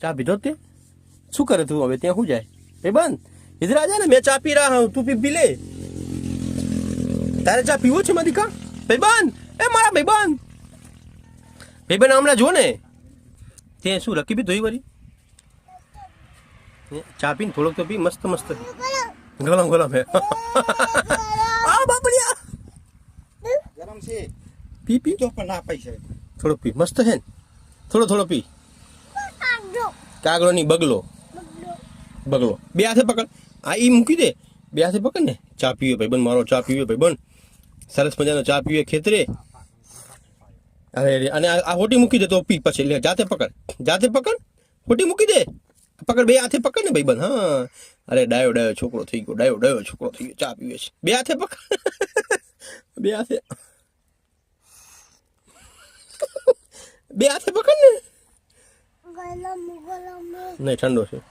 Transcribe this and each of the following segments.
चा पीधो ते शू करे तू हवे त्या शू जाए भाईबंध इधर आ जा ना मैं चा पी रहा हूँ तू पी ले तारे चा पीवो छे मदिका भाईबंध ए मारा भाईबंध भाईबंध हमला जो ने ते शू रखी भी धोई वरी चा पीने थोड़ो तो पी मस्त मस्त गलम गलम है आ बापड़िया गरम से पी पी तो पर ना पैसे थोड़ो पी मस्त है थोड़ो थोड़ो पी कागड़ो नहीं बगलो बगलो बे हाथे पकड़ आ ई मूकी दे बे हाथे पकड़ ने चा पीवे भाईबंध मारो चा पीवे भाईबंध सरस मजानो चा पीवे खेतरे अरे अरे अने आ होटी मूकी दे तो पी पछे ले जाते पकड़ होटी मूकी दे पकड़ बे हाथे पकड़ ने भाईबंध हाँ अरे डायो डायो छोकरो थई गयो डायो छोकरो थई गयो चा पीवे छे बे हाथे पकड़ बे हाथे पकड़ ने नहीं ठंडो है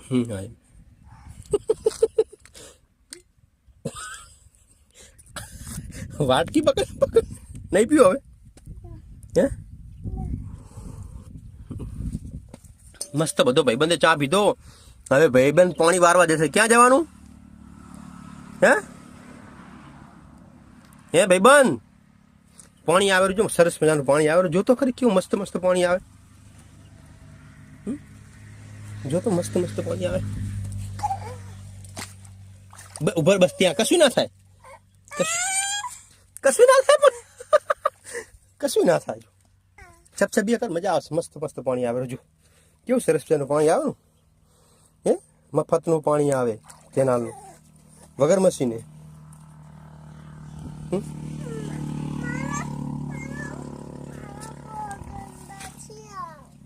हाँ वाटकी पकड़ पकड़ नहीं पियो હવે મસ્ત બધો ભાઈબંધે ચા પીધો હવે ભાઈબંધ પાણી વારવા જશે ક્યાં જવાનું હે ભાઈબંધ પાણી આવેલું જો સરસ મજાનું પાણી આવેલું જો તો ખરી કેવું મસ્ત મસ્ત પાણી આવે જો તો મસ્ત મસ્ત પાણી આવે ઉભર બસ ત્યાં કશું ના થાય કશું ના થાય પણ કશું ના થાય છપછબિયા કર મજા આવશે મસ્ત મસ્ત પાણી આવેલું જો કેવું સરસ મજાનું પાણી આવે હે મફતનું પાણી આવે કેનાલનું વગર મશીને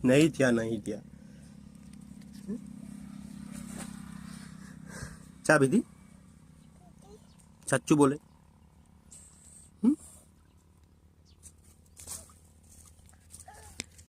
नहीं थया चा पीधी सच्चू बोले